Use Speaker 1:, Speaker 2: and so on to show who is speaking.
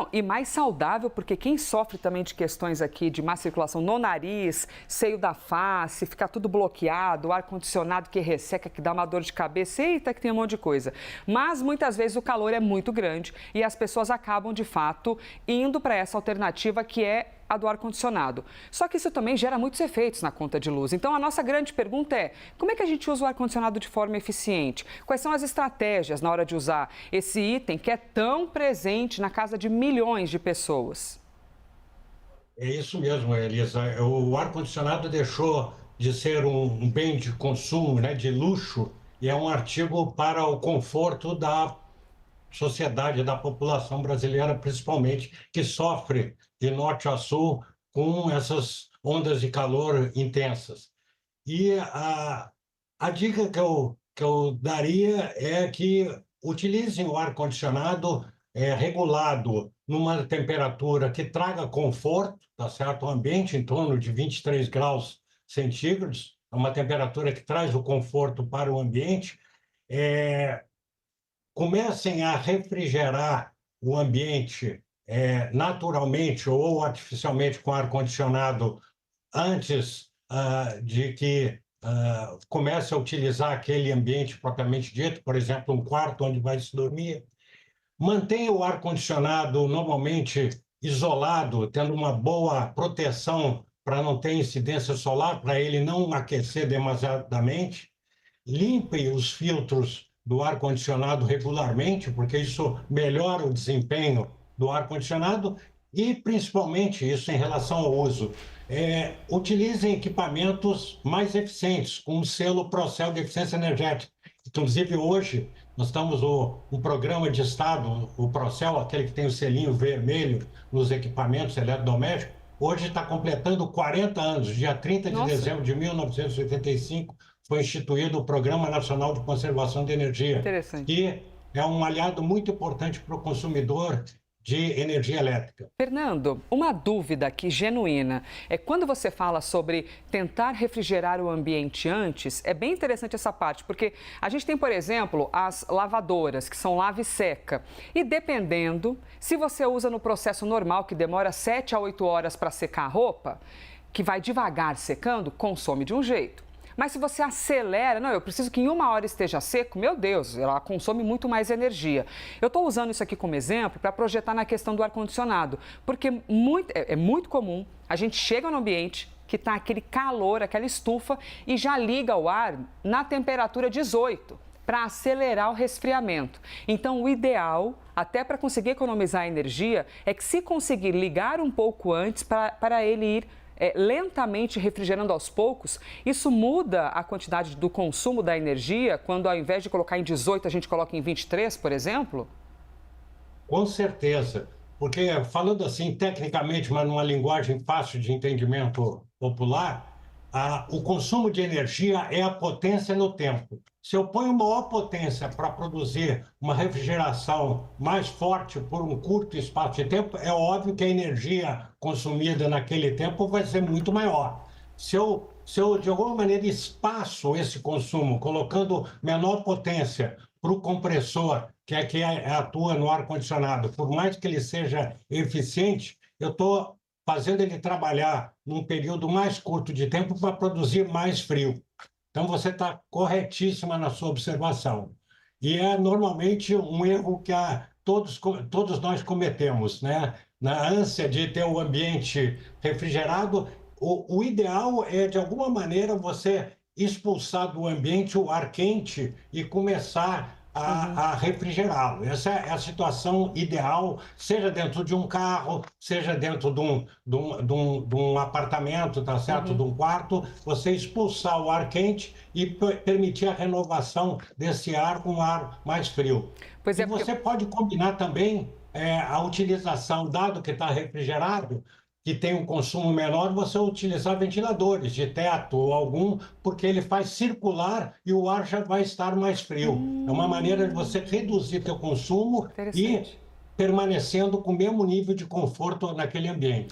Speaker 1: Não, e mais saudável, porque quem sofre também de questões aqui de má circulação no nariz, seio da face, ficar tudo bloqueado, ar-condicionado que resseca, que dá uma dor de cabeça, eita, que tem um monte de coisa. Mas muitas vezes o calor é muito grande e as pessoas acabam, de fato, indo para essa alternativa que é a do ar-condicionado. Só que isso também gera muitos efeitos na conta de luz. Então, a nossa grande pergunta é: como é que a gente usa o ar-condicionado de forma eficiente? Quais são as estratégias na hora de usar esse item que é tão presente na casa de milhões de pessoas?
Speaker 2: É isso mesmo, Elisa. O ar-condicionado deixou de ser um bem de consumo, né, de luxo, e é um artigo para o conforto da sociedade, da população brasileira, principalmente, que sofre de norte a sul com essas ondas de calor intensas. E a dica que eu daria é que utilizem o ar-condicionado regulado numa temperatura que traga conforto, tá certo? O ambiente em torno de 23 graus centígrados, é uma temperatura que traz o conforto para o ambiente. É, Comecem a refrigerar o ambiente naturalmente ou artificialmente com ar-condicionado antes de que comece a utilizar aquele ambiente propriamente dito, por exemplo, um quarto onde vai se dormir. Mantenha o ar-condicionado normalmente isolado, tendo uma boa proteção para não ter incidência solar, para ele não aquecer demasiadamente. Limpe os filtros do ar-condicionado regularmente, porque isso melhora o desempenho do ar-condicionado e, principalmente, isso em relação ao uso. Utilizem equipamentos mais eficientes, com o selo Procel de eficiência energética. Inclusive, hoje, nós estamos um programa de Estado, o Procel, aquele que tem o selinho vermelho nos equipamentos eletrodomésticos, hoje está completando 40 anos, dia 30 de
Speaker 1: Nossa,
Speaker 2: dezembro de 1985, foi instituído o Programa Nacional de Conservação de Energia,
Speaker 1: interessante.
Speaker 2: que é um aliado muito importante para o consumidor de energia elétrica.
Speaker 1: Fernando, uma dúvida aqui genuína é quando você fala sobre tentar refrigerar o ambiente antes, é bem interessante essa parte, porque a gente tem, por exemplo, as lavadoras, que são lava e seca, e dependendo, se você usa no processo normal, que demora 7 a 8 horas para secar a roupa, que vai devagar secando, consome de um jeito. Mas se você acelera, não, eu preciso que em 1 hora esteja seco, meu Deus, ela consome muito mais energia. Eu estou usando isso aqui como exemplo para projetar na questão do ar-condicionado, porque é muito comum, a gente chega no ambiente que está aquele calor, aquela estufa, e já liga o ar na temperatura 18, para acelerar o resfriamento. Então, o ideal, até para conseguir economizar energia, é que se conseguir ligar um pouco antes para ele ir lentamente refrigerando aos poucos, isso muda a quantidade do consumo da energia quando ao invés de colocar em 18 a gente coloca em 23, por exemplo?
Speaker 2: Com certeza, porque falando assim tecnicamente, mas numa linguagem fácil de entendimento popular, o consumo de energia é a potência no tempo. Se eu ponho maior potência para produzir uma refrigeração mais forte por um curto espaço de tempo, é óbvio que a energia consumida naquele tempo vai ser muito maior. Se eu de alguma maneira espaço esse consumo, colocando menor potência para o compressor, que é que atua no ar-condicionado, por mais que ele seja eficiente, eu estou fazendo ele trabalhar num período mais curto de tempo para produzir mais frio. Então, você está corretíssima na sua observação. E é normalmente um erro que todos nós cometemos, né? Na ânsia de ter o ambiente refrigerado, o ideal é, de alguma maneira, você expulsar do ambiente o ar quente e começar
Speaker 1: Uhum,
Speaker 2: a refrigerá-lo. Essa é a situação ideal, seja dentro de um carro, seja dentro de um apartamento, tá certo? De
Speaker 1: uhum.
Speaker 2: um quarto, você expulsar o ar quente e permitir a renovação desse ar com um ar mais frio.
Speaker 1: Pois
Speaker 2: E
Speaker 1: é, porque
Speaker 2: você pode combinar também a utilização, dado que está refrigerado, que tem um consumo menor, você utilizar ventiladores de teto ou algum, porque ele faz circular e o ar já vai estar mais frio. É uma maneira de você reduzir seu consumo e
Speaker 1: interessante.
Speaker 2: permanecendo com o mesmo nível de conforto naquele ambiente.